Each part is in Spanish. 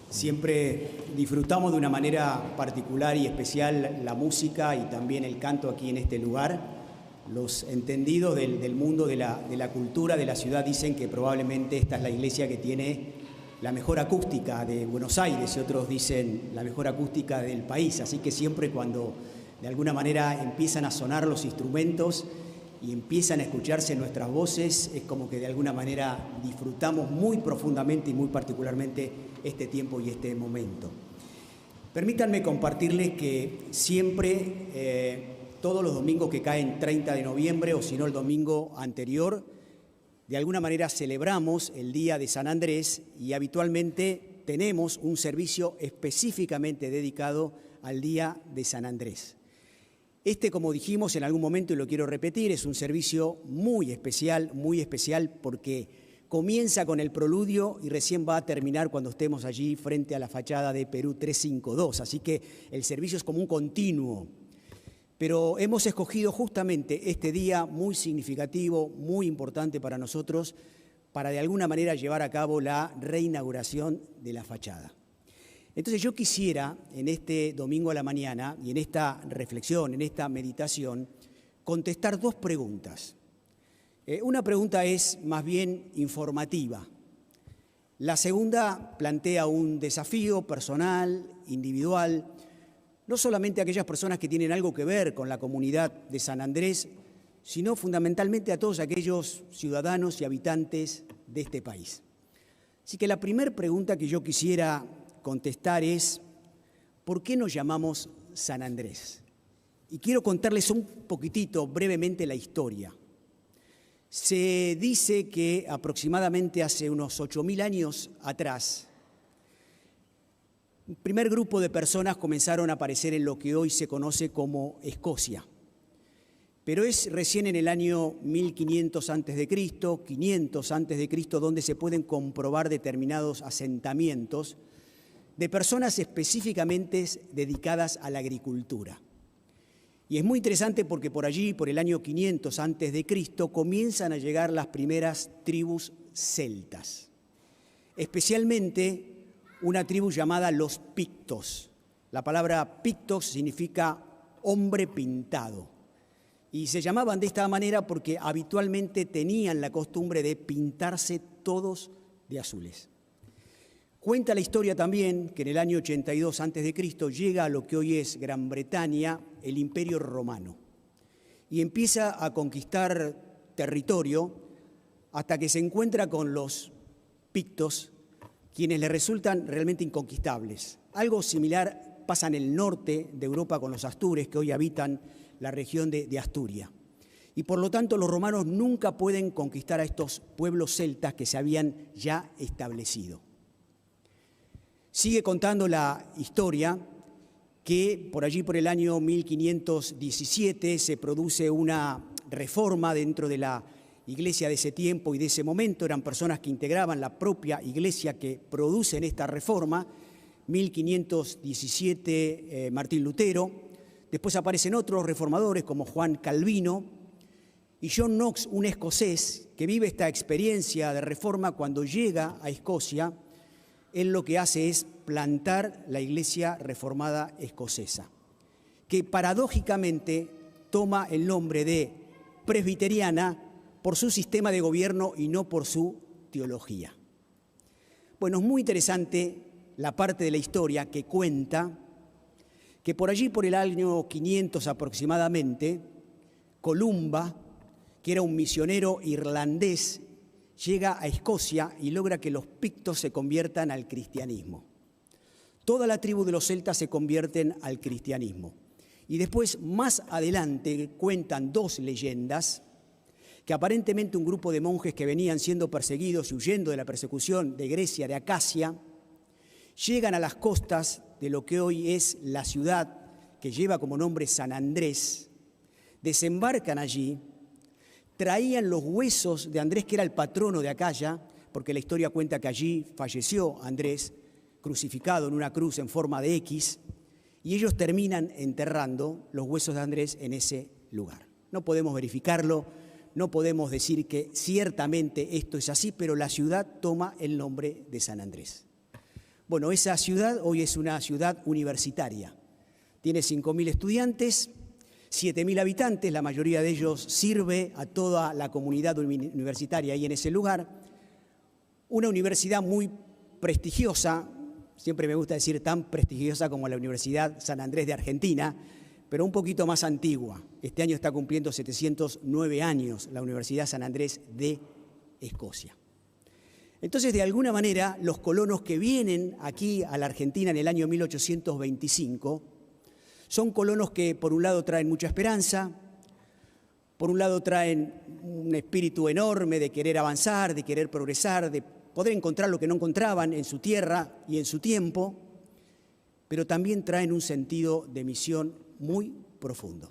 Siempre disfrutamos de una manera particular y especial la música y también el canto aquí en este lugar. Los entendidos del mundo de la cultura de la ciudad dicen que probablemente esta es la iglesia que tiene la mejor acústica de Buenos Aires y otros dicen la mejor acústica del país. Así que siempre cuando de alguna manera empiezan a sonar los instrumentos y empiezan a escucharse nuestras voces, es como que de alguna manera disfrutamos muy profundamente y muy particularmente este tiempo y este momento. Permítanme compartirles que siempre, todos los domingos que caen 30 de noviembre o si no el domingo anterior, de alguna manera celebramos el Día de San Andrés y habitualmente tenemos un servicio específicamente dedicado al Día de San Andrés. Este, como dijimos en algún momento y lo quiero repetir, es un servicio muy especial porque comienza con el preludio y recién va a terminar cuando estemos allí frente a la fachada de Perú 352. Así que el servicio es como un continuo. Pero hemos escogido justamente este día muy significativo, muy importante para nosotros, para de alguna manera llevar a cabo la reinauguración de la fachada. Entonces yo quisiera, en este domingo a la mañana y en esta reflexión, en esta meditación, contestar dos preguntas. Una pregunta es más bien informativa. La segunda plantea un desafío personal, individual, no solamente a aquellas personas que tienen algo que ver con la comunidad de San Andrés, sino fundamentalmente a todos aquellos ciudadanos y habitantes de este país. Así que la primera pregunta que yo quisiera contestar es, ¿por qué nos llamamos San Andrés? Y quiero contarles un poquitito, brevemente, la historia. Se dice que aproximadamente hace unos 8.000 años atrás, un primer grupo de personas comenzaron a aparecer en lo que hoy se conoce como Escocia. Pero es recién en el año 1500 a.C., 500 a.C., donde se pueden comprobar determinados asentamientos de personas específicamente dedicadas a la agricultura. Y es muy interesante porque por allí, por el año 500 a.C., comienzan a llegar las primeras tribus celtas, especialmente una tribu llamada los pictos. La palabra pictos significa hombre pintado. Y se llamaban de esta manera porque habitualmente tenían la costumbre de pintarse todos de azules. Cuenta la historia también que en el año 82 a.C. llega a lo que hoy es Gran Bretaña el Imperio Romano y empieza a conquistar territorio hasta que se encuentra con los pictos, quienes le resultan realmente inconquistables. Algo similar pasa en el norte de Europa con los astures, que hoy habitan la región de Asturias. Y por lo tanto los romanos nunca pueden conquistar a estos pueblos celtas que se habían ya establecido. Sigue contando la historia que por allí, por el año 1517, se produce una reforma dentro de la iglesia de ese tiempo y de ese momento. Eran personas que integraban la propia iglesia que producen esta reforma. 1517, Martín Lutero. Después aparecen otros reformadores como Juan Calvino y John Knox, un escocés que vive esta experiencia de reforma cuando llega a Escocia. Él lo que hace es plantar la iglesia reformada escocesa, que paradójicamente toma el nombre de presbiteriana por su sistema de gobierno y no por su teología. Bueno, es muy interesante la parte de la historia que cuenta que por allí, por el año 500 aproximadamente, Columba, que era un misionero irlandés, llega a Escocia y logra que los pictos se conviertan al cristianismo. Toda la tribu de los celtas se convierten al cristianismo. Y después, más adelante, cuentan dos leyendas que aparentemente un grupo de monjes que venían siendo perseguidos y huyendo de la persecución de Grecia, de Acacia, llegan a las costas de lo que hoy es la ciudad que lleva como nombre San Andrés, desembarcan allí, traían los huesos de Andrés, que era el patrono de Acaya, porque la historia cuenta que allí falleció Andrés, crucificado en una cruz en forma de X, y ellos terminan enterrando los huesos de Andrés en ese lugar. No podemos verificarlo, no podemos decir que ciertamente esto es así, pero la ciudad toma el nombre de San Andrés. Bueno, esa ciudad hoy es una ciudad universitaria. Tiene 5.000 estudiantes, 7.000 habitantes, la mayoría de ellos sirve a toda la comunidad universitaria ahí en ese lugar. Una universidad muy prestigiosa, siempre me gusta decir tan prestigiosa como la Universidad San Andrés de Argentina, pero un poquito más antigua. Este año está cumpliendo 709 años la Universidad San Andrés de Escocia. Entonces, de alguna manera, los colonos que vienen aquí a la Argentina en el año 1825 son colonos que, por un lado, traen mucha esperanza, por un lado, traen un espíritu enorme de querer avanzar, de querer progresar, de poder encontrar lo que no encontraban en su tierra y en su tiempo, pero también traen un sentido de misión muy profundo.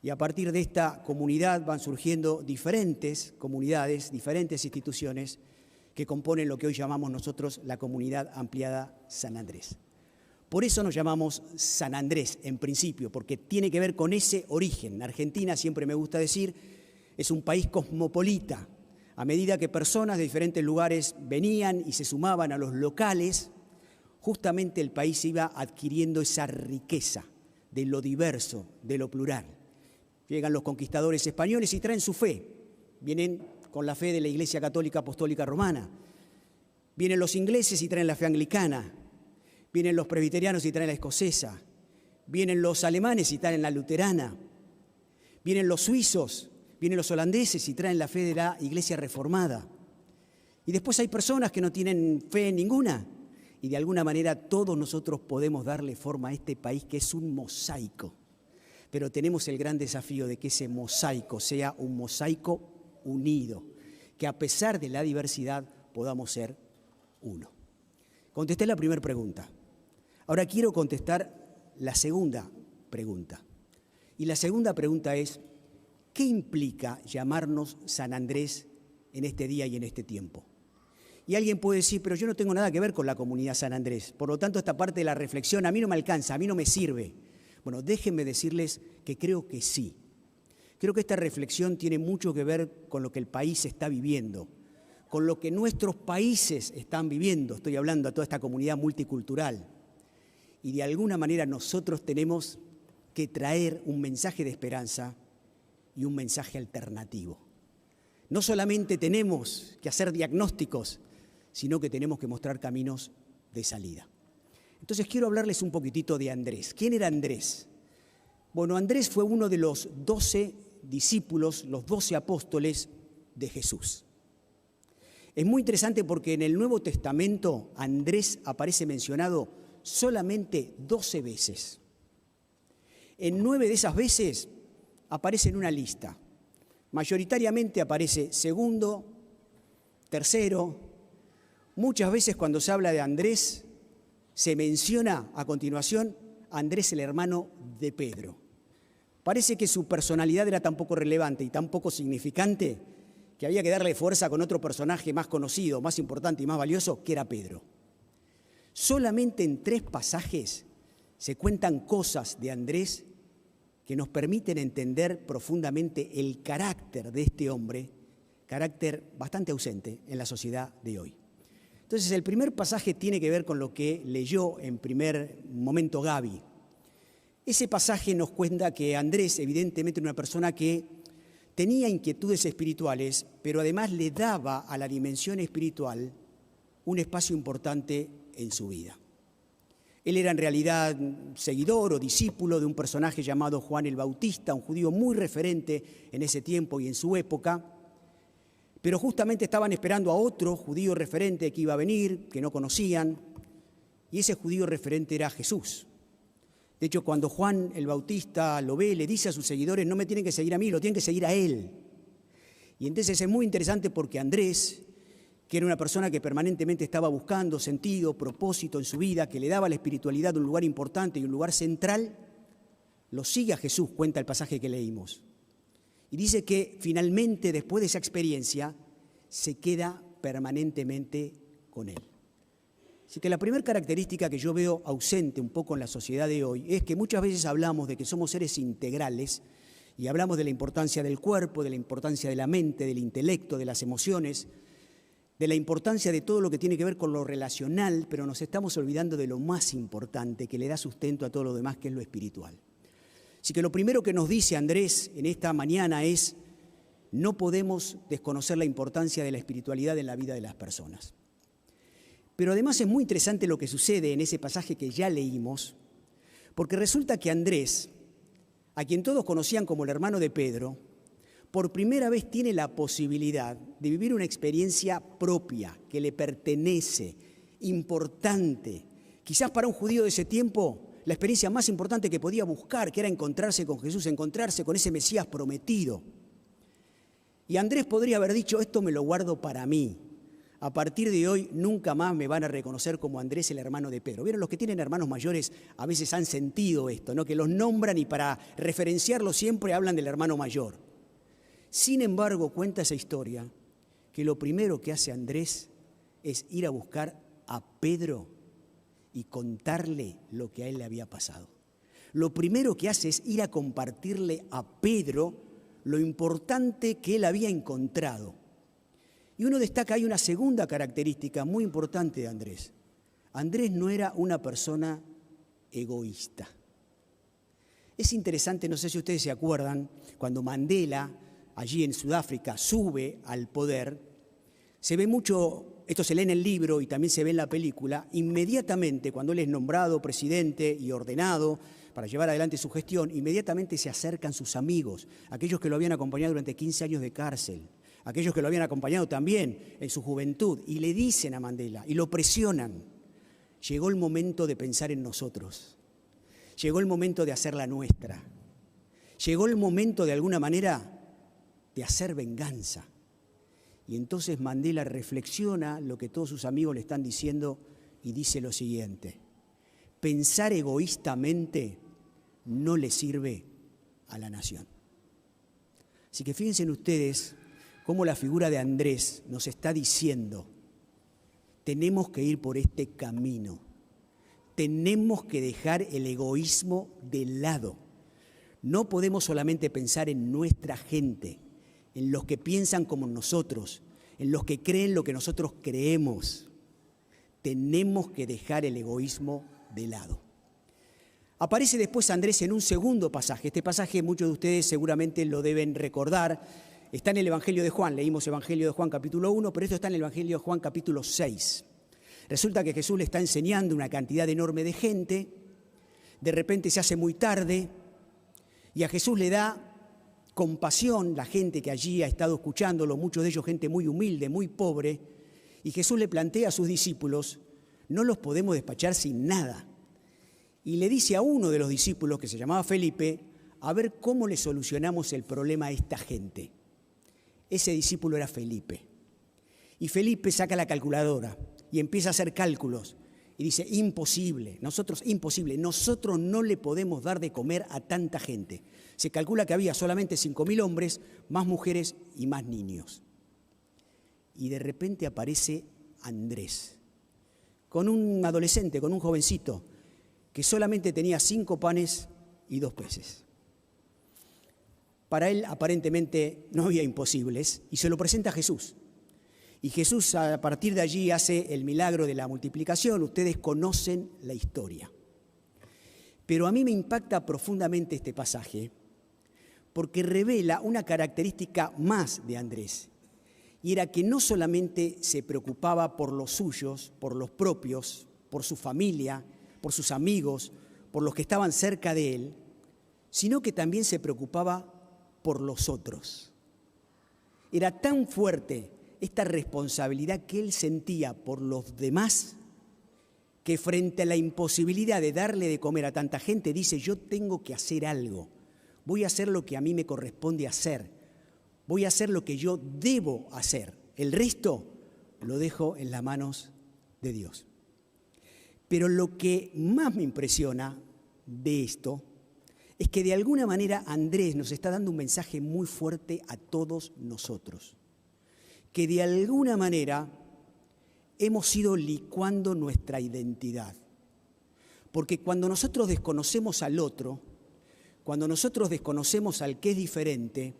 Y a partir de esta comunidad van surgiendo diferentes comunidades, diferentes instituciones que componen lo que hoy llamamos nosotros la Comunidad Ampliada San Andrés. Por eso nos llamamos San Andrés en principio, porque tiene que ver con ese origen. Argentina, siempre me gusta decir, es un país cosmopolita. A medida que personas de diferentes lugares venían y se sumaban a los locales, justamente el país iba adquiriendo esa riqueza de lo diverso, de lo plural. Llegan los conquistadores españoles y traen su fe. Vienen con la fe de la Iglesia Católica Apostólica Romana. Vienen los ingleses y traen la fe anglicana. Vienen los presbiterianos y traen la escocesa. Vienen los alemanes y traen la luterana. Vienen los suizos, vienen los holandeses y traen la fe de la Iglesia Reformada. Y después hay personas que no tienen fe en ninguna. Y de alguna manera todos nosotros podemos darle forma a este país que es un mosaico. Pero tenemos el gran desafío de que ese mosaico sea un mosaico unido, que a pesar de la diversidad podamos ser uno. Contesté la primera pregunta. Ahora quiero contestar la segunda pregunta. Y la segunda pregunta es, ¿qué implica llamarnos San Andrés en este día y en este tiempo? Y alguien puede decir, pero yo no tengo nada que ver con la comunidad San Andrés, por lo tanto esta parte de la reflexión a mí no me alcanza, a mí no me sirve. Bueno, déjenme decirles que creo que sí. Creo que esta reflexión tiene mucho que ver con lo que el país está viviendo, con lo que nuestros países están viviendo. Estoy hablando a toda esta comunidad multicultural. Y de alguna manera nosotros tenemos que traer un mensaje de esperanza y un mensaje alternativo. No solamente tenemos que hacer diagnósticos, sino que tenemos que mostrar caminos de salida. Entonces quiero hablarles un poquitito de Andrés. ¿Quién era Andrés? Bueno, Andrés fue uno de los 12 discípulos, los 12 apóstoles de Jesús. Es muy interesante porque en el Nuevo Testamento Andrés aparece mencionado solamente 12 veces. En 9 de esas veces aparece en una lista. Mayoritariamente aparece segundo, tercero. Muchas veces cuando se habla de Andrés, se menciona a continuación a Andrés, el hermano de Pedro. Parece que su personalidad era tan poco relevante y tan poco significante que había que darle fuerza con otro personaje más conocido, más importante y más valioso, que era Pedro. Solamente en 3 pasajes se cuentan cosas de Andrés que nos permiten entender profundamente el carácter de este hombre, carácter bastante ausente en la sociedad de hoy. Entonces, el primer pasaje tiene que ver con lo que leyó en primer momento Gaby. Ese pasaje nos cuenta que Andrés, evidentemente, era una persona que tenía inquietudes espirituales, pero además le daba a la dimensión espiritual un espacio importante en su vida. Él era en realidad seguidor o discípulo de un personaje llamado Juan el Bautista, un judío muy referente en ese tiempo y en su época, pero justamente estaban esperando a otro judío referente que iba a venir, que no conocían, y ese judío referente era Jesús. De hecho, cuando Juan el Bautista lo ve, le dice a sus seguidores, no me tienen que seguir a mí, lo tienen que seguir a él. Y entonces es muy interesante porque Andrés, que era una persona que permanentemente estaba buscando sentido, propósito en su vida, que le daba a la espiritualidad un lugar importante y un lugar central, lo sigue a Jesús, cuenta el pasaje que leímos. Y dice que finalmente, después de esa experiencia, se queda permanentemente con él. Así que la primera característica que yo veo ausente un poco en la sociedad de hoy es que muchas veces hablamos de que somos seres integrales y hablamos de la importancia del cuerpo, de la importancia de la mente, del intelecto, de las emociones, de la importancia de todo lo que tiene que ver con lo relacional, pero nos estamos olvidando de lo más importante que le da sustento a todo lo demás, que es lo espiritual. Así que lo primero que nos dice Andrés en esta mañana es: no podemos desconocer la importancia de la espiritualidad en la vida de las personas. Pero además es muy interesante lo que sucede en ese pasaje que ya leímos, porque resulta que Andrés, a quien todos conocían como el hermano de Pedro, por primera vez tiene la posibilidad de vivir una experiencia propia, que le pertenece, importante. Quizás para un judío de ese tiempo, la experiencia más importante que podía buscar, que era encontrarse con Jesús, encontrarse con ese Mesías prometido. Y Andrés podría haber dicho: esto me lo guardo para mí. A partir de hoy nunca más me van a reconocer como Andrés, el hermano de Pedro. ¿Vieron? Los que tienen hermanos mayores a veces han sentido esto, ¿no? Que los nombran y para referenciarlos siempre hablan del hermano mayor. Sin embargo, cuenta esa historia que lo primero que hace Andrés es ir a buscar a Pedro y contarle lo que a él le había pasado. Lo primero que hace es ir a compartirle a Pedro lo importante que él había encontrado. Y uno destaca, hay una segunda característica muy importante de Andrés. Andrés no era una persona egoísta. Es interesante, no sé si ustedes se acuerdan, cuando Mandela, allí en Sudáfrica, sube al poder, se ve mucho, esto se lee en el libro y también se ve en la película, inmediatamente cuando él es nombrado presidente y ordenado para llevar adelante su gestión, inmediatamente se acercan sus amigos, aquellos que lo habían acompañado durante 15 años de cárcel, aquellos que lo habían acompañado también en su juventud, y le dicen a Mandela y lo presionan: llegó el momento de pensar en nosotros, llegó el momento de hacer la nuestra, llegó el momento de alguna manera de hacer venganza. Y entonces Mandela reflexiona lo que todos sus amigos le están diciendo y dice lo siguiente: pensar egoístamente no le sirve a la nación. Así que fíjense ustedes cómo la figura de Andrés nos está diciendo: tenemos que ir por este camino, tenemos que dejar el egoísmo de lado. No podemos solamente pensar en nuestra gente, en los que piensan como nosotros, en los que creen lo que nosotros creemos. Tenemos que dejar el egoísmo de lado. Aparece después Andrés en un segundo pasaje. Este pasaje muchos de ustedes seguramente lo deben recordar. Está en el Evangelio de Juan. Leímos Evangelio de Juan capítulo 1, pero esto está en el Evangelio de Juan capítulo 6. Resulta que Jesús le está enseñando a una cantidad enorme de gente. De repente se hace muy tarde y a Jesús le da compasión la gente que allí ha estado escuchándolo, muchos de ellos gente muy humilde, muy pobre, y Jesús le plantea a sus discípulos: no los podemos despachar sin nada. Y le dice a uno de los discípulos, que se llamaba Felipe, a ver cómo le solucionamos el problema a esta gente. Ese discípulo era Felipe. Y Felipe saca la calculadora y empieza a hacer cálculos. Y dice: imposible, nosotros no le podemos dar de comer a tanta gente. Se calcula que había solamente 5.000 hombres, más mujeres y más niños. Y de repente aparece Andrés, con un adolescente, con un jovencito, que solamente tenía 5 panes y 2 peces. Para él aparentemente no había imposibles y se lo presenta a Jesús. Y Jesús a partir de allí hace el milagro de la multiplicación. Ustedes conocen la historia. Pero a mí me impacta profundamente este pasaje porque revela una característica más de Andrés. Y era que no solamente se preocupaba por los suyos, por los propios, por su familia, por sus amigos, por los que estaban cerca de él, sino que también se preocupaba por los otros. Era tan fuerte esta responsabilidad que él sentía por los demás, que frente a la imposibilidad de darle de comer a tanta gente, dice: yo tengo que hacer algo, voy a hacer lo que a mí me corresponde hacer, voy a hacer lo que yo debo hacer, el resto lo dejo en las manos de Dios. Pero lo que más me impresiona de esto es que de alguna manera Andrés nos está dando un mensaje muy fuerte a todos nosotros, que de alguna manera hemos ido licuando nuestra identidad. Porque cuando nosotros desconocemos al otro, cuando nosotros desconocemos al que es diferente,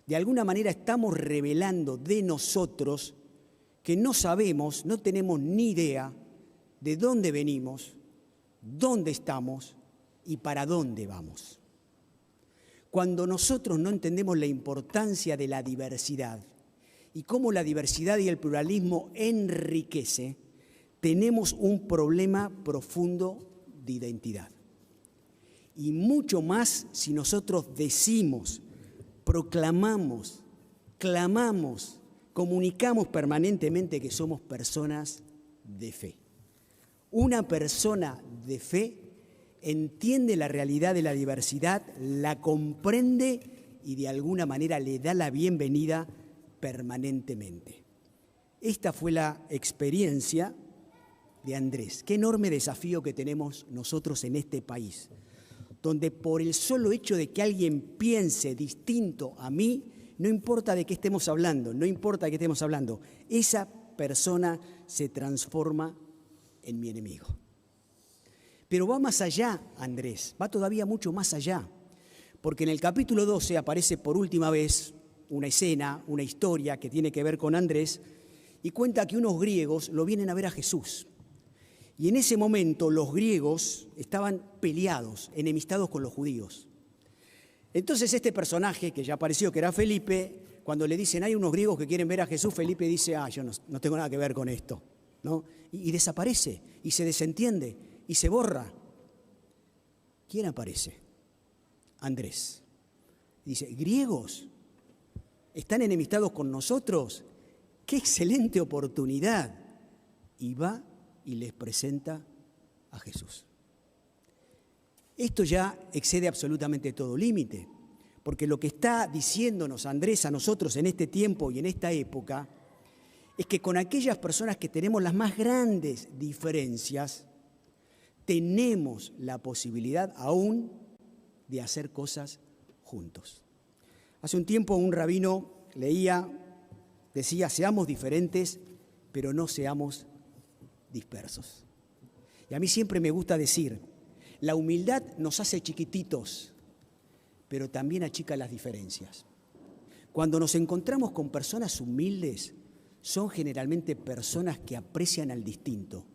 de alguna manera estamos revelando de nosotros que no sabemos, no tenemos ni idea de dónde venimos, dónde estamos y para dónde vamos. Cuando nosotros no entendemos la importancia de la diversidad y cómo la diversidad y el pluralismo enriquece, tenemos un problema profundo de identidad. Y mucho más si nosotros decimos, proclamamos, clamamos, comunicamos permanentemente que somos personas de fe. Una persona de fe entiende la realidad de la diversidad, la comprende y de alguna manera le da la bienvenida permanentemente. Esta fue la experiencia de Andrés. Qué enorme desafío que tenemos nosotros en este país, donde por el solo hecho de que alguien piense distinto a mí, no importa de qué estemos hablando, esa persona se transforma en mi enemigo. Pero va más allá, Andrés, va todavía mucho más allá, porque en el capítulo 12 aparece por última vez una escena, una historia que tiene que ver con Andrés, y cuenta que unos griegos lo vienen a ver a Jesús. Y en ese momento los griegos estaban peleados, enemistados con los judíos. Entonces este personaje, que ya apareció, que era Felipe, cuando le dicen hay unos griegos que quieren ver a Jesús, Felipe dice, yo no tengo nada que ver con esto, ¿no? Y desaparece, y se desentiende, y se borra. ¿Quién aparece? Andrés. Dice, ¿griegos están enemistados con nosotros? ¡Qué excelente oportunidad! Y va y les presenta a Jesús. Esto ya excede absolutamente todo límite, porque lo que está diciéndonos Andrés a nosotros en este tiempo y en esta época es que con aquellas personas que tenemos las más grandes diferencias, tenemos la posibilidad aún de hacer cosas juntos. Hace un tiempo un rabino decía, seamos diferentes, pero no seamos dispersos. Y a mí siempre me gusta decir, la humildad nos hace chiquititos, pero también achica las diferencias. Cuando nos encontramos con personas humildes, son generalmente personas que aprecian al distinto,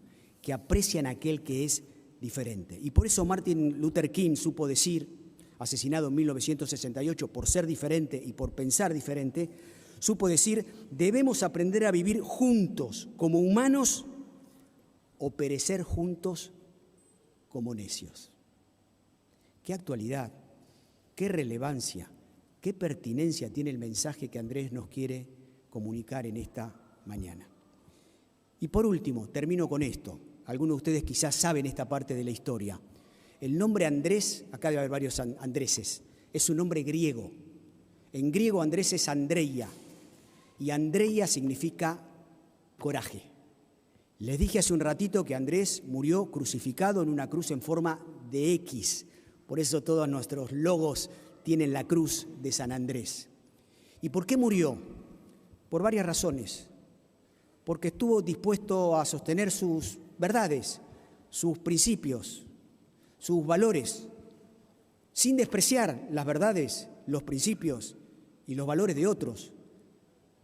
que aprecian a aquel que es diferente. Y por eso Martin Luther King supo decir, asesinado en 1968 por ser diferente y por pensar diferente, supo decir, debemos aprender a vivir juntos como humanos o perecer juntos como necios. Qué actualidad, qué relevancia, qué pertinencia tiene el mensaje que Andrés nos quiere comunicar en esta mañana. Y por último, termino con esto. Algunos de ustedes quizás saben esta parte de la historia. El nombre Andrés, acá debe haber varios Andreses, es un nombre griego. En griego Andrés es Andreia, y Andreia significa coraje. Les dije hace un ratito que Andrés murió crucificado en una cruz en forma de X. Por eso todos nuestros logos tienen la cruz de San Andrés. ¿Y por qué murió? Por varias razones. Porque estuvo dispuesto a sostener sus verdades, sus principios, sus valores, sin despreciar las verdades, los principios y los valores de otros,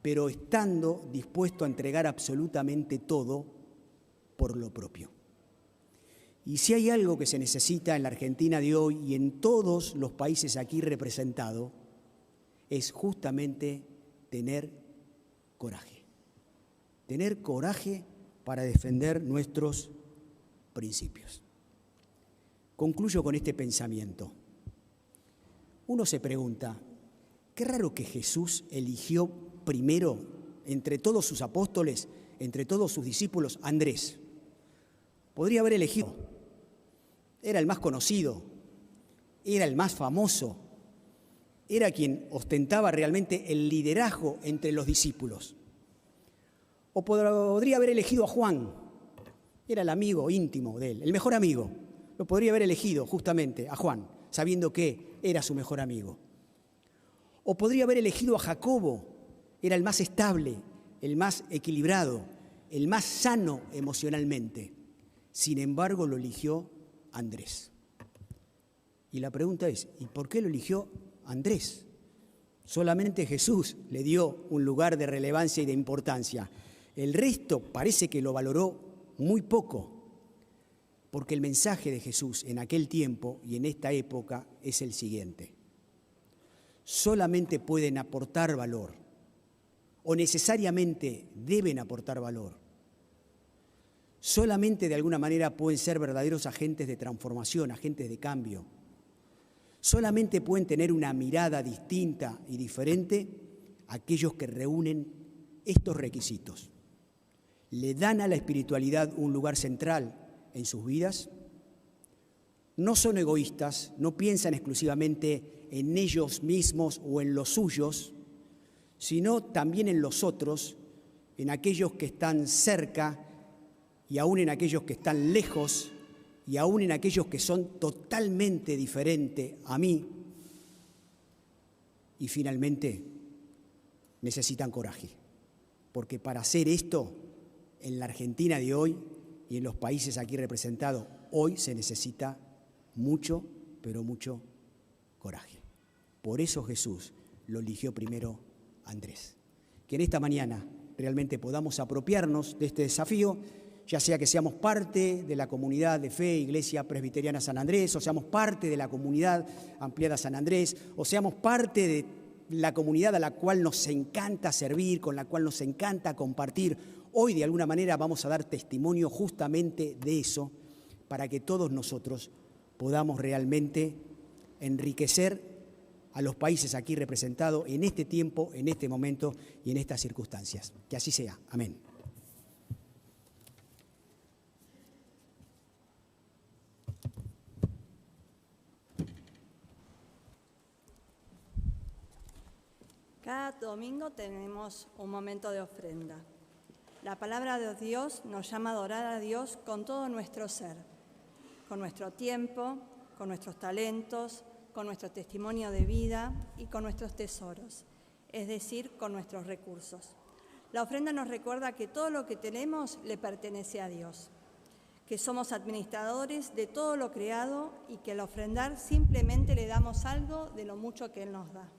pero estando dispuesto a entregar absolutamente todo por lo propio. Y si hay algo que se necesita en la Argentina de hoy y en todos los países aquí representados, es justamente tener coraje. Tener coraje para defender nuestros principios. Concluyo con este pensamiento. Uno se pregunta, qué raro que Jesús eligió primero, entre todos sus apóstoles, entre todos sus discípulos, a Andrés. Podría haber elegido, era el más conocido, era el más famoso, era quien ostentaba realmente el liderazgo entre los discípulos. O podría haber elegido a Juan, era el amigo íntimo de él, el mejor amigo. Lo podría haber elegido justamente a Juan, sabiendo que era su mejor amigo. O podría haber elegido a Jacobo, era el más estable, el más equilibrado, el más sano emocionalmente. Sin embargo, lo eligió Andrés. Y la pregunta es, ¿y por qué lo eligió Andrés? Solamente Jesús le dio un lugar de relevancia y de importancia. El resto parece que lo valoró muy poco, porque el mensaje de Jesús en aquel tiempo y en esta época es el siguiente: solamente pueden aportar valor, o necesariamente deben aportar valor, solamente de alguna manera pueden ser verdaderos agentes de transformación, agentes de cambio, solamente pueden tener una mirada distinta y diferente aquellos que reúnen estos requisitos. Le dan a la espiritualidad un lugar central en sus vidas, no son egoístas, no piensan exclusivamente en ellos mismos o en los suyos, sino también en los otros, en aquellos que están cerca y aún en aquellos que están lejos y aún en aquellos que son totalmente diferentes a mí. Y finalmente necesitan coraje, porque para hacer esto en la Argentina de hoy y en los países aquí representados hoy se necesita mucho, pero mucho coraje. Por eso Jesús lo eligió primero a Andrés. Que en esta mañana realmente podamos apropiarnos de este desafío, ya sea que seamos parte de la comunidad de fe, Iglesia Presbiteriana San Andrés, o seamos parte de la comunidad ampliada San Andrés, o seamos parte de la comunidad a la cual nos encanta servir, con la cual nos encanta compartir. Hoy de alguna manera vamos a dar testimonio justamente de eso, para que todos nosotros podamos realmente enriquecer a los países aquí representados en este tiempo, en este momento y en estas circunstancias. Que así sea. Amén. Cada domingo tenemos un momento de ofrenda. La palabra de Dios nos llama a adorar a Dios con todo nuestro ser, con nuestro tiempo, con nuestros talentos, con nuestro testimonio de vida y con nuestros tesoros, es decir, con nuestros recursos. La ofrenda nos recuerda que todo lo que tenemos le pertenece a Dios, que somos administradores de todo lo creado y que al ofrendar simplemente le damos algo de lo mucho que Él nos da.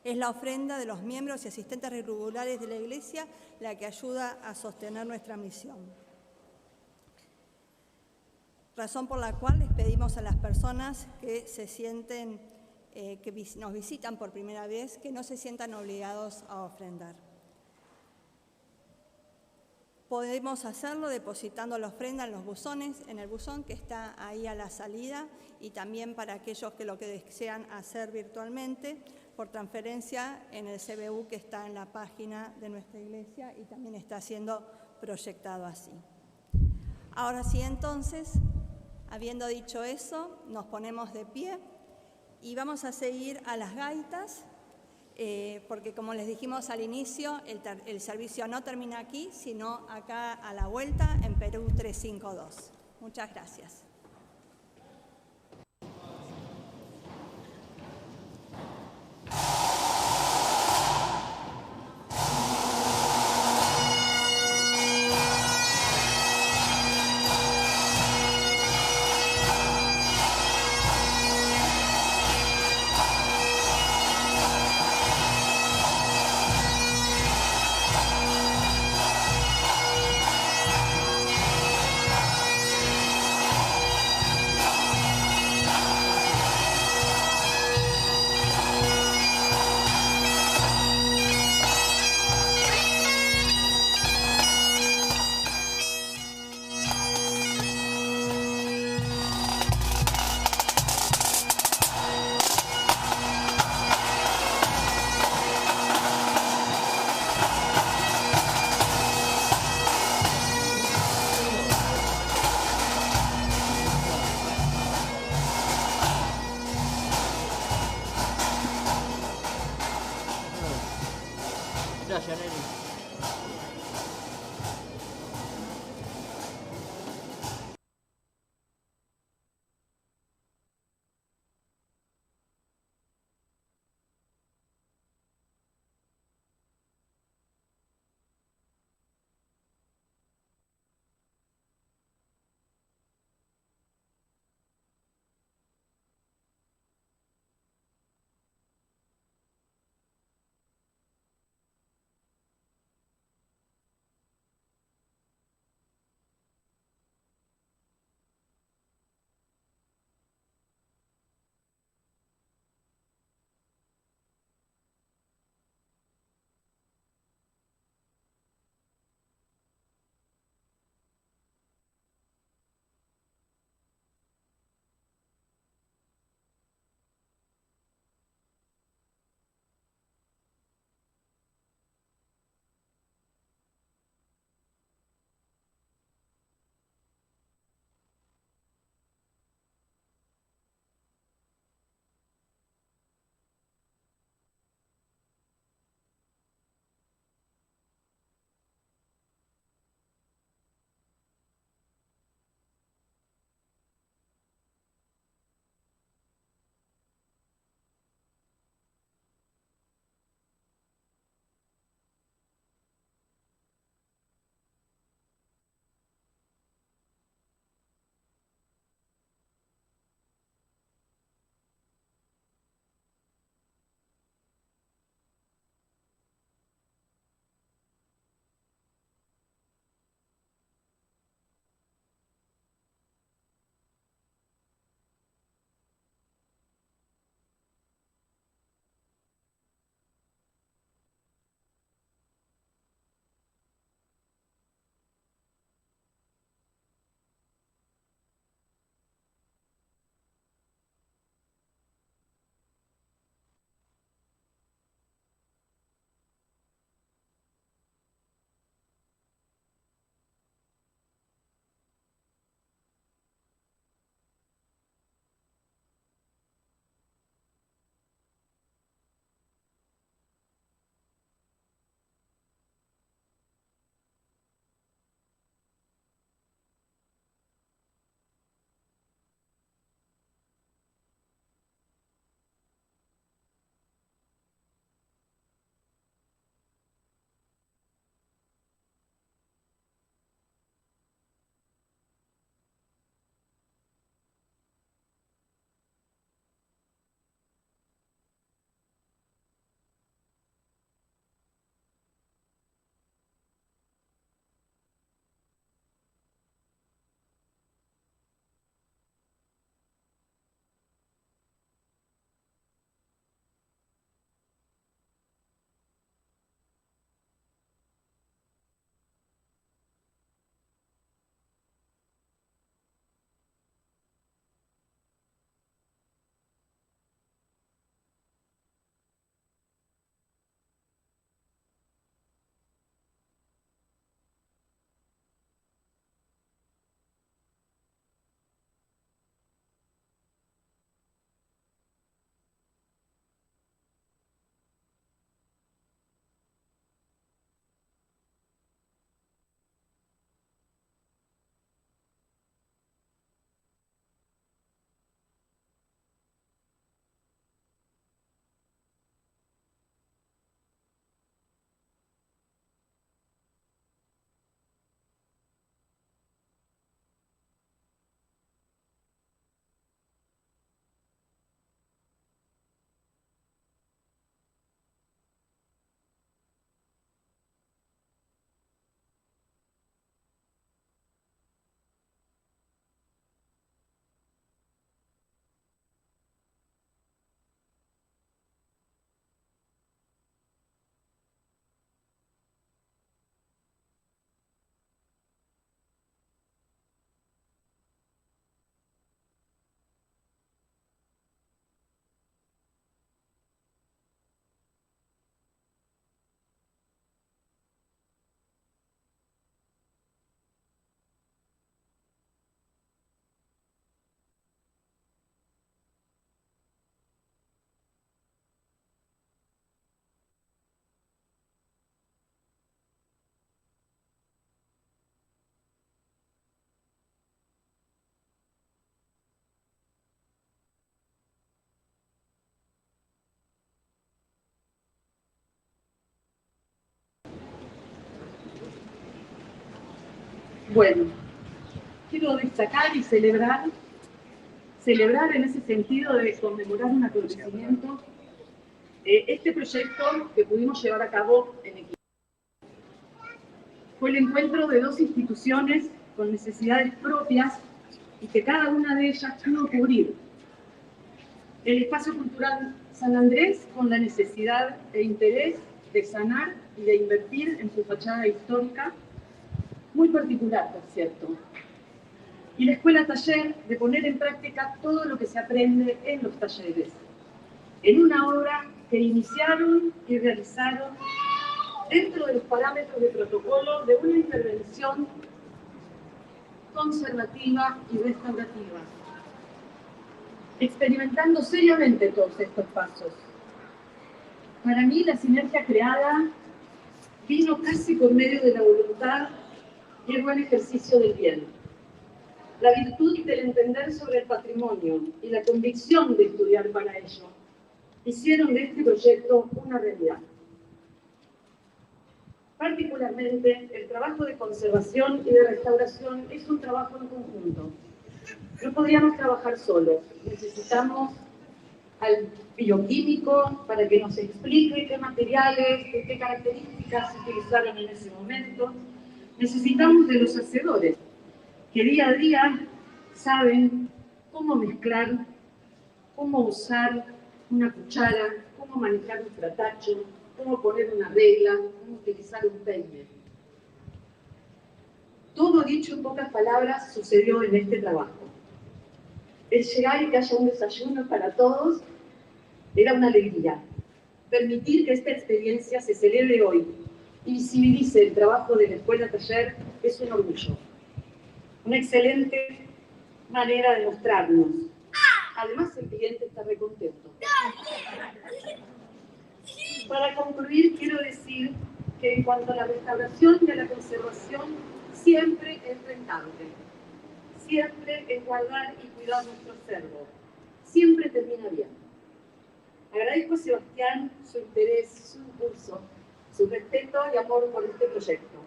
Es la ofrenda de los miembros y asistentes regulares de la Iglesia la que ayuda a sostener nuestra misión. Razón por la cual les pedimos a las personas que se sienten, que nos visitan por primera vez, que no se sientan obligados a ofrendar. Podemos hacerlo depositando la ofrenda en los buzones, en el buzón que está ahí a la salida, y también para aquellos que lo que desean hacer virtualmente, por transferencia en el CBU que está en la página de nuestra iglesia y también está siendo proyectado así. Ahora sí, entonces, habiendo dicho eso, nos ponemos de pie y vamos a seguir a las gaitas, porque como les dijimos al inicio, el servicio no termina aquí, sino acá a la vuelta en Perú 352. Muchas gracias. Gracias, Nelly. Bueno, quiero destacar y celebrar en ese sentido de conmemorar un acontecimiento, este proyecto que pudimos llevar a cabo en equipo. Fue el encuentro de dos instituciones con necesidades propias y que cada una de ellas pudo cubrir. El Espacio Cultural San Andrés con la necesidad e interés de sanar y de invertir en su fachada histórica, muy particular, por cierto. Y la Escuela Taller de poner en práctica todo lo que se aprende en los talleres, en una obra que iniciaron y realizaron dentro de los parámetros de protocolo de una intervención conservativa y restaurativa, experimentando seriamente todos estos pasos. Para mí la sinergia creada vino casi por medio de la voluntad y el buen ejercicio del bien. La virtud del entender sobre el patrimonio y la convicción de estudiar para ello hicieron de este proyecto una realidad. Particularmente, el trabajo de conservación y de restauración es un trabajo en conjunto. No podríamos trabajar solos. Necesitamos al bioquímico para que nos explique qué materiales, qué características se utilizaron en ese momento. Necesitamos de los hacedores, que día a día saben cómo mezclar, cómo usar una cuchara, cómo manejar un tratacho, cómo poner una regla, cómo utilizar un peine. Todo dicho en pocas palabras sucedió en este trabajo. El llegar y que haya un desayuno para todos era una alegría. Permitir que esta experiencia se celebre hoy y visibilice el trabajo de la Escuela Taller es un orgullo. Una excelente manera de mostrarnos. Además, el cliente está recontento. Para concluir, quiero decir que en cuanto a la restauración y a la conservación, siempre es rentable. Siempre es guardar y cuidar nuestro acervo. Siempre termina bien. Agradezco a Sebastián su interés, su impulso, su respeto y amor por este proyecto.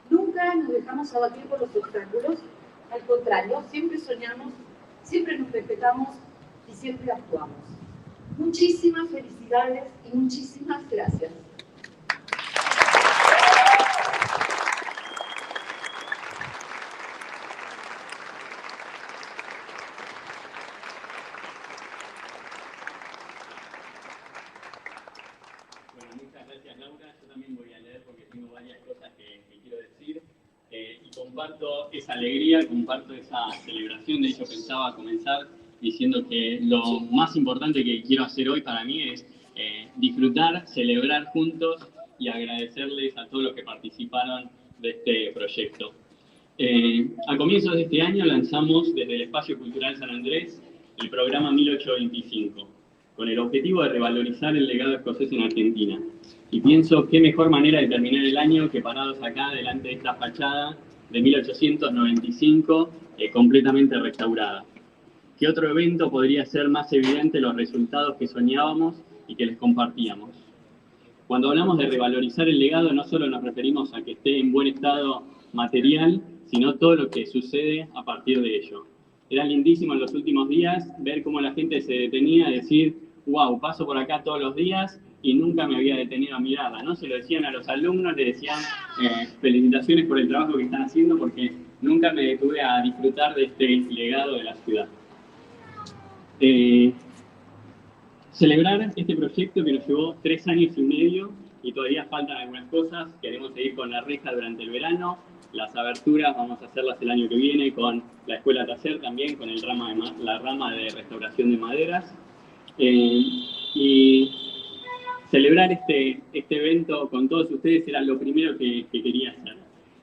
Nunca nos dejamos abatir por los obstáculos, al contrario, siempre soñamos, siempre nos respetamos y siempre actuamos. Muchísimas felicidades y muchísimas gracias. Bueno, muchas gracias, Laura. Yo también voy a leer porque tengo varias cosas que quiero decir. Y comparto esa alegría, comparto esa celebración. De hecho, pensaba comenzar diciendo que lo más importante que quiero hacer hoy para mí es disfrutar, celebrar juntos y agradecerles a todos los que participaron de este proyecto. A comienzos de este año lanzamos desde el Espacio Cultural San Andrés el programa 1825, con el objetivo de revalorizar el legado escocés en Argentina. Y pienso qué mejor manera de terminar el año que parados acá delante de esta fachada de 1895 completamente restaurada. ¿Qué otro evento podría ser más evidente los resultados que soñábamos y que les compartíamos? Cuando hablamos de revalorizar el legado, no solo nos referimos a que esté en buen estado material, sino todo lo que sucede a partir de ello. Era lindísimo en los últimos días ver cómo la gente se detenía a decir, wow, paso por acá todos los días y nunca me había detenido a mirarla, ¿no? Se lo decían a los alumnos, le decían felicitaciones por el trabajo que están haciendo porque nunca me detuve a disfrutar de este legado de la ciudad. Celebrar este proyecto que nos llevó 3 años y medio y todavía faltan algunas cosas. Queremos seguir con la reja durante el verano, las aberturas vamos a hacerlas el año que viene con la Escuela Taller también, con la rama de restauración de maderas. Y celebrar este evento con todos ustedes era lo primero que quería hacer.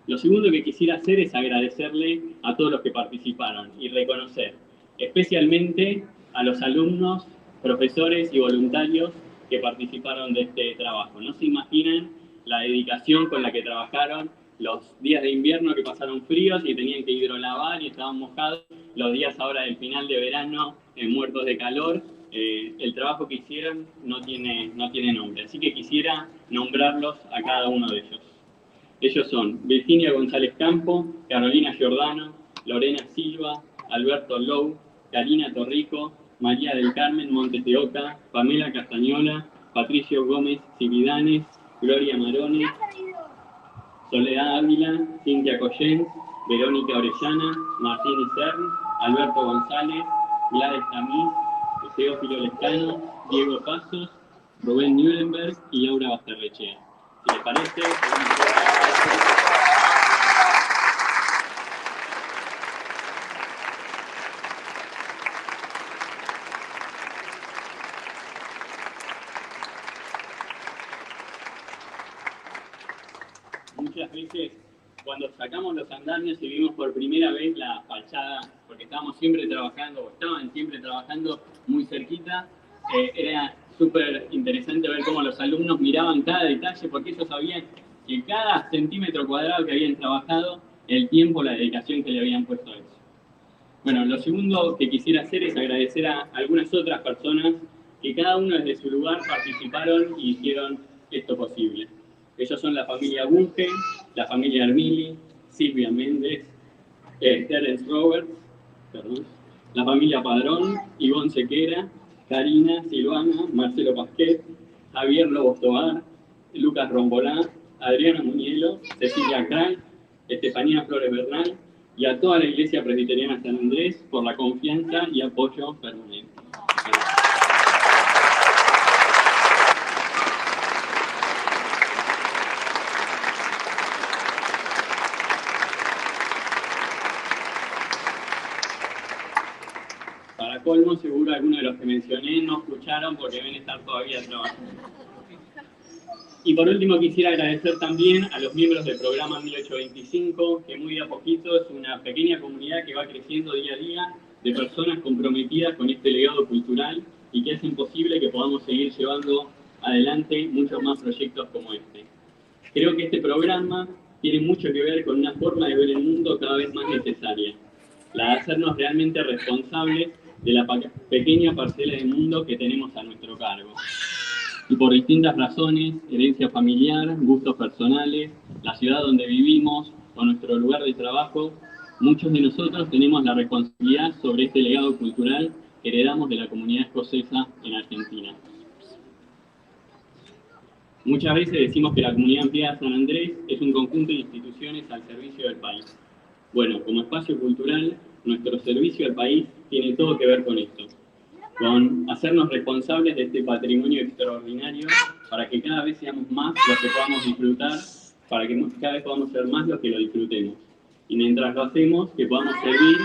Lo segundo que quisiera hacer es agradecerle a todos los que participaron y reconocer especialmente a los alumnos, profesores y voluntarios que participaron de este trabajo. No se imaginan la dedicación con la que trabajaron los días de invierno que pasaron fríos y tenían que hidrolavar y estaban mojados, los días ahora del final de verano muertos de calor. El trabajo que hicieron no tiene nombre, así que quisiera nombrarlos a cada uno de ellos. Ellos son Virginia González Campo, Carolina Giordano, Lorena Silva, Alberto Lou, Karina Torrico, María del Carmen Montes de Oca, Pamela Castañola, Patricio Gómez Cividanes, Gloria Marone, Soledad Ávila, Cintia Collén, Verónica Orellana, Martín Isern, Alberto González, Gladys Tamís, Teófilo Lescano, Diego Pasos, Rubén Nuremberg y Laura Basterrechea. Si les parece, muchas veces cuando sacamos los andamios y vimos por primera vez la fachada, porque estábamos siempre trabajando, o estaban siempre trabajando muy cerquita, era súper interesante ver cómo los alumnos miraban cada detalle, porque ellos sabían que cada centímetro cuadrado que habían trabajado, el tiempo, la dedicación que le habían puesto a eso. Bueno, lo segundo que quisiera hacer es agradecer a algunas otras personas que cada uno desde su lugar participaron y hicieron esto posible. Ellos son la familia Bunge, la familia Armili, Silvia Méndez, Terence Roberts, la familia Padrón, Ivonne Sequera, Karina, Silvana, Marcelo Pasquet, Javier Lobos Tobar, Lucas Rombolá, Adriana Muñelo, Cecilia Cray, Estefanía Flores Bernal y a toda la Iglesia Presbiteriana San Andrés por la confianza y apoyo permanente. Para colmo, seguro algunos de los que mencioné no escucharon porque deben estar todavía trabajando. Y por último quisiera agradecer también a los miembros del programa 1825, que muy a poquito es una pequeña comunidad que va creciendo día a día de personas comprometidas con este legado cultural y que hacen posible que podamos seguir llevando adelante muchos más proyectos como este. Creo que este programa tiene mucho que ver con una forma de ver el mundo cada vez más necesaria, la de hacernos realmente responsables de la pequeña parcela de mundo que tenemos a nuestro cargo. Y por distintas razones, herencia familiar, gustos personales, la ciudad donde vivimos o nuestro lugar de trabajo, muchos de nosotros tenemos la responsabilidad sobre este legado cultural que heredamos de la comunidad escocesa en Argentina. Muchas veces decimos que la Comunidad Ampliada San Andrés es un conjunto de instituciones al servicio del país. Bueno, como espacio cultural, nuestro servicio al país tiene todo que ver con esto, con hacernos responsables de este patrimonio extraordinario para que cada vez seamos más los que podamos disfrutar, para que cada vez podamos ser más los que lo disfrutemos. Y mientras lo hacemos, que podamos servir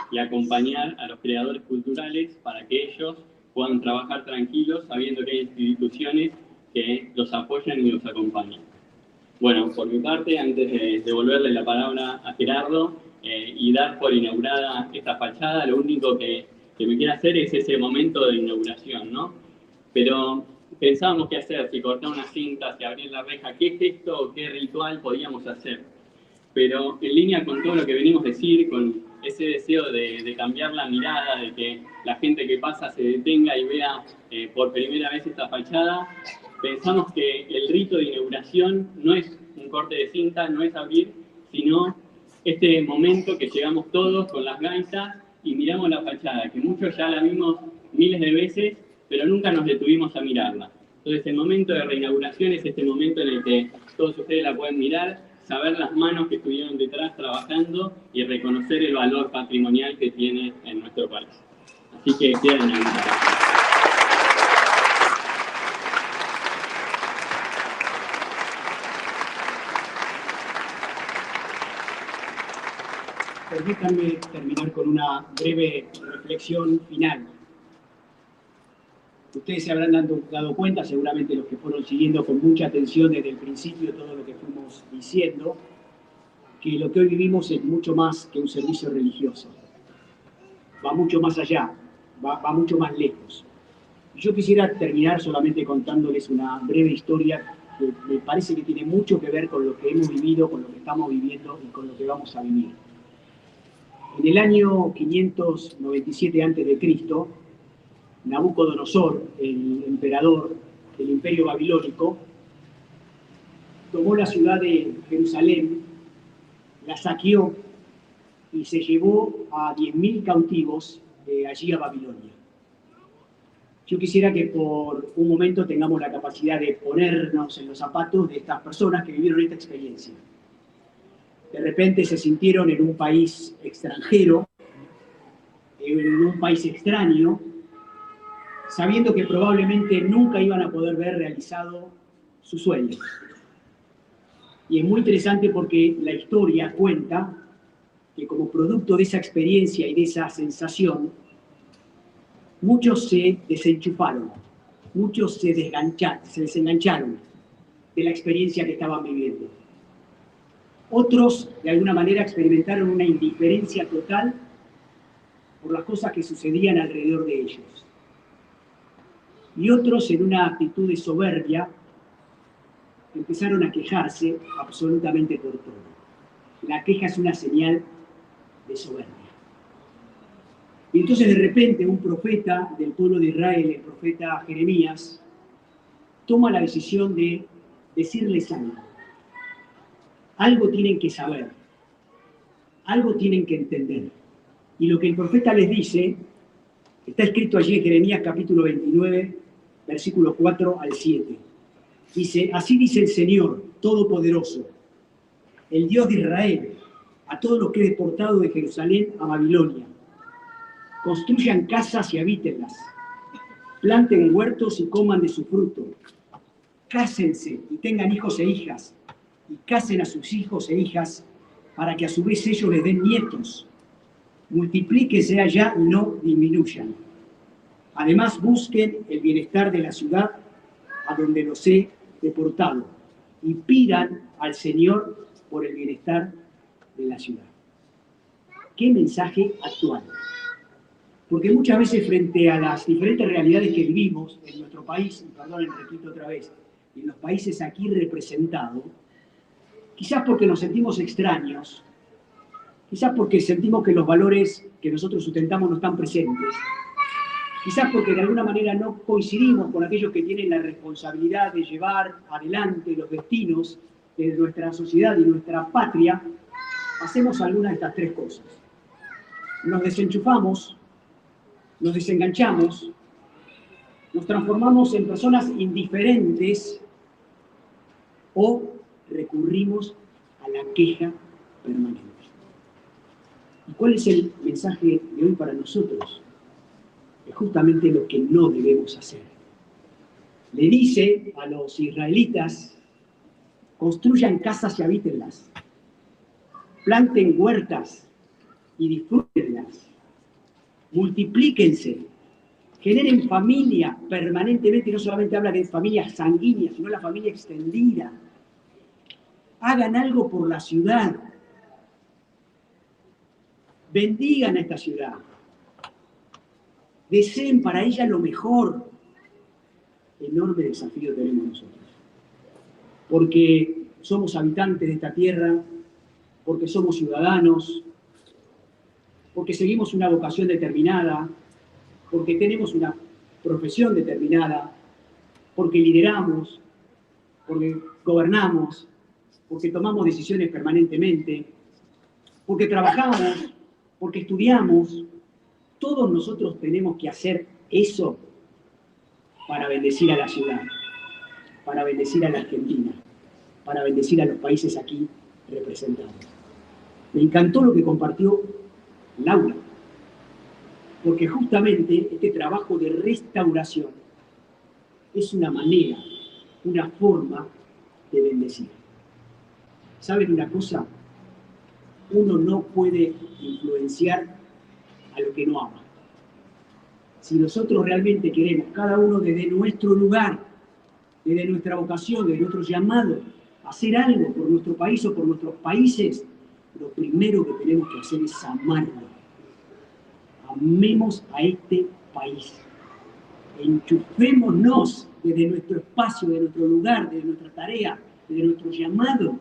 y acompañar a los creadores culturales para que ellos puedan trabajar tranquilos sabiendo que hay instituciones que los apoyan y los acompañan. Bueno, por mi parte, antes de devolverle la palabra a Gerardo y dar por inaugurada esta fachada, lo único que me quiere hacer es ese momento de inauguración, ¿no? Pero pensábamos qué hacer, si cortar una cinta, si abrir la reja, qué gesto o qué ritual podíamos hacer. Pero en línea con todo lo que venimos a decir, con ese deseo de cambiar la mirada, de que la gente que pasa se detenga y vea por primera vez esta fachada, pensamos que el rito de inauguración no es un corte de cinta, no es abrir, sino este momento que llegamos todos con las gaitas y miramos la fachada, que muchos ya la vimos miles de veces, pero nunca nos detuvimos a mirarla. Entonces el momento de reinauguración es este momento en el que todos ustedes la pueden mirar, saber las manos que estuvieron detrás trabajando y reconocer el valor patrimonial que tiene en nuestro país. Así que queda inaugurada. Permítanme terminar con una breve reflexión final. Ustedes se habrán dado cuenta, seguramente los que fueron siguiendo con mucha atención desde el principio todo lo que fuimos diciendo, que lo que hoy vivimos es mucho más que un servicio religioso. Va mucho más allá, va mucho más lejos. Yo quisiera terminar solamente contándoles una breve historia que me parece que tiene mucho que ver con lo que hemos vivido, con lo que estamos viviendo y con lo que vamos a vivir. En el año 597 a.C., Nabucodonosor, el emperador del Imperio Babilónico, tomó la ciudad de Jerusalén, la saqueó y se llevó a 10.000 cautivos de allí a Babilonia. Yo quisiera que por un momento tengamos la capacidad de ponernos en los zapatos de estas personas que vivieron esta experiencia. De repente se sintieron en un país extranjero, en un país extraño, sabiendo que probablemente nunca iban a poder ver realizado sus sueños. Y es muy interesante porque la historia cuenta que como producto de esa experiencia y de esa sensación, muchos se desenchufaron, muchos se desengancharon de la experiencia que estaban viviendo. Otros, de alguna manera, experimentaron una indiferencia total por las cosas que sucedían alrededor de ellos. Y otros, en una actitud de soberbia, empezaron a quejarse absolutamente por todo. La queja es una señal de soberbia. Y entonces de repente un profeta del pueblo de Israel, el profeta Jeremías, toma la decisión de decirles algo. Algo tienen que saber, algo tienen que entender. Y lo que el profeta les dice, está escrito allí en Jeremías capítulo 29, versículos 4 al 7. Dice, así dice el Señor Todopoderoso, el Dios de Israel, a todos los que he deportado de Jerusalén a Babilonia. Construyan casas y habítenlas, planten huertos y coman de su fruto. Cásense y tengan hijos e hijas, y casen a sus hijos e hijas, para que a su vez ellos les den nietos. Multiplíquense allá y no disminuyan. Además, busquen el bienestar de la ciudad a donde los he deportado y pidan al Señor por el bienestar de la ciudad. ¿Qué mensaje actual? Porque muchas veces frente a las diferentes realidades que vivimos en nuestro país, y perdonen, repito otra vez, en los países aquí representados, quizás porque nos sentimos extraños, quizás porque sentimos que los valores que nosotros sustentamos no están presentes, quizás porque de alguna manera no coincidimos con aquellos que tienen la responsabilidad de llevar adelante los destinos de nuestra sociedad y nuestra patria, hacemos alguna de estas tres cosas. Nos desenchufamos, nos desenganchamos, nos transformamos en personas indiferentes o recurrimos a la queja permanente. ¿Y cuál es el mensaje de hoy para nosotros? Es justamente lo que no debemos hacer. Le dice a los israelitas, construyan casas y habítenlas, planten huertas y disfrútenlas, multiplíquense, generen familia permanentemente, y no solamente habla de familias sanguíneas, sino la familia extendida. Hagan algo por la ciudad. Bendigan a esta ciudad. Deseen para ella lo mejor. Enorme desafío tenemos nosotros. Porque somos habitantes de esta tierra, porque somos ciudadanos, porque seguimos una vocación determinada, porque tenemos una profesión determinada, porque lideramos, porque gobernamos, porque tomamos decisiones permanentemente, porque trabajamos, porque estudiamos. Todos nosotros tenemos que hacer eso para bendecir a la ciudad, para bendecir a la Argentina, para bendecir a los países aquí representados. Me encantó lo que compartió Laura, porque justamente este trabajo de restauración es una manera, una forma de bendecir. ¿Saben una cosa? Uno no puede influenciar a lo que no ama. Si nosotros realmente queremos, cada uno desde nuestro lugar, desde nuestra vocación, desde nuestro llamado, hacer algo por nuestro país o por nuestros países, lo primero que tenemos que hacer es amarlo. Amemos a este país. Enchufémonos desde nuestro espacio, de nuestro lugar, de nuestra tarea, de nuestro llamado.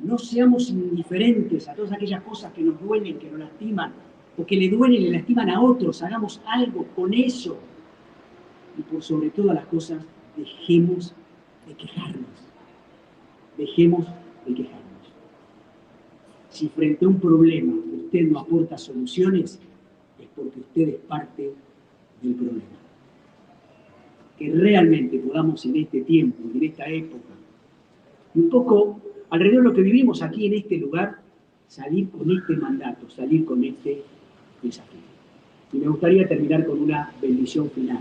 No seamos indiferentes a todas aquellas cosas que nos duelen, que nos lastiman, o que le duelen y le lastiman a otros. Hagamos algo con eso. Y por sobre todas las cosas, dejemos de quejarnos. Dejemos de quejarnos. Si frente a un problema usted no aporta soluciones, es porque usted es parte del problema. Que realmente podamos en este tiempo, en esta época, y un poco alrededor de lo que vivimos aquí en este lugar, salir con este mandato, salir con este desafío. Y me gustaría terminar con una bendición final.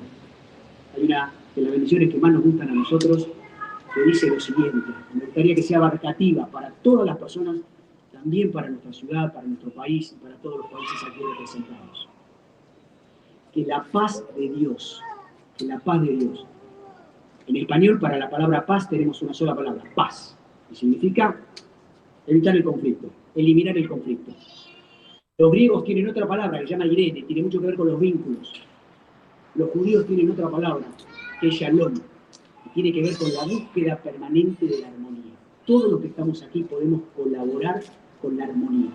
Hay una de las bendiciones que más nos gustan a nosotros, que dice lo siguiente. Me gustaría que sea abarcativa para todas las personas, también para nuestra ciudad, para nuestro país y para todos los países aquí representados. Que la paz de Dios, que la paz de Dios. En español, para la palabra paz, tenemos una sola palabra, paz. Y significa evitar el conflicto, eliminar el conflicto. Los griegos tienen otra palabra que se llama Irene, tiene mucho que ver con los vínculos. Los judíos tienen otra palabra, que es shalom, que tiene que ver con la búsqueda permanente de la armonía. Todos los que estamos aquí podemos colaborar con la armonía.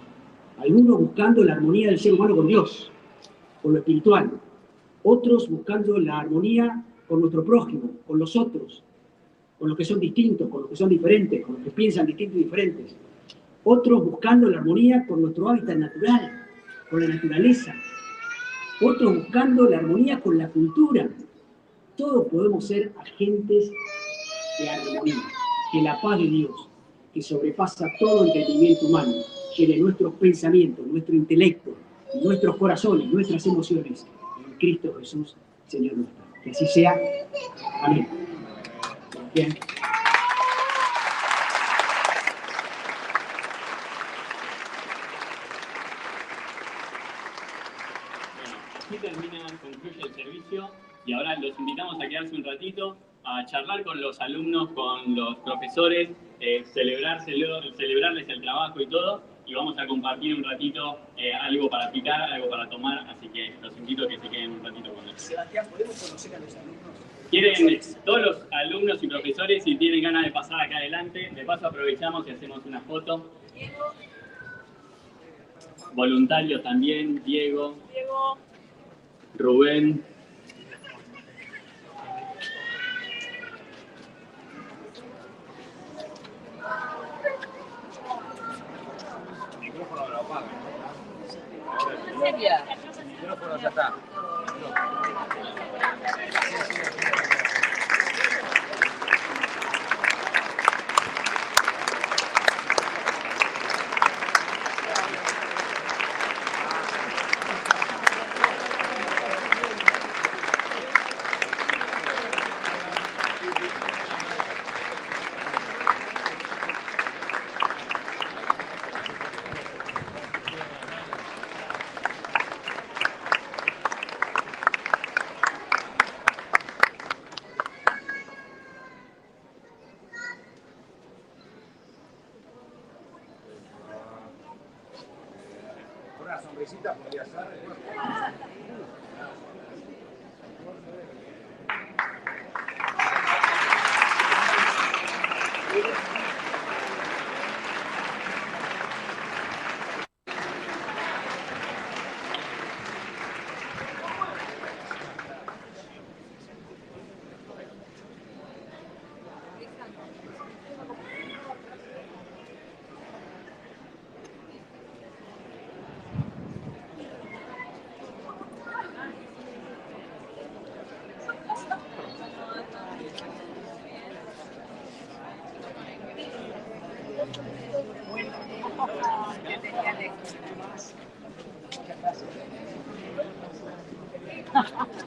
Algunos buscando la armonía del ser humano con Dios, con lo espiritual. Otros buscando la armonía con nuestro prójimo, con los otros, con los que son distintos, con los que son diferentes, con los que piensan distintos y diferentes. Otros buscando la armonía con nuestro hábitat natural, con la naturaleza. Otros buscando la armonía con la cultura. Todos podemos ser agentes de armonía. Que la paz de Dios, que sobrepasa todo entendimiento humano, llene nuestros pensamientos, nuestro intelecto, nuestros corazones, nuestras emociones, en Cristo Jesús, Señor nuestro. Que así sea. Amén. Bien. Aquí concluye el servicio y ahora los invitamos a quedarse un ratito, a charlar con los alumnos, con los profesores, celebrarles el trabajo y todo, y vamos a compartir un ratito algo para picar, algo para tomar, así que los invito a que se queden un ratito con nosotros. Sebastián, ¿podemos conocer a los alumnos? Quieren, todos los alumnos y profesores, si tienen ganas de pasar acá adelante, de paso aprovechamos y hacemos una foto. Voluntarios también, Diego. Rubén. El micrófono lo apaga. El micrófono ya está. Una sonrisita podría ser.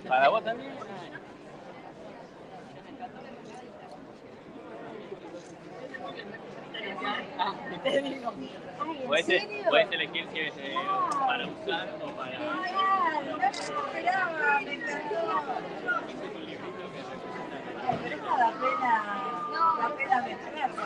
¿Para vos también? Te digo. Puedes elegir si es para usar o para... No me esperaba, me encantó. Pero no da pena, da pena mezclarlo.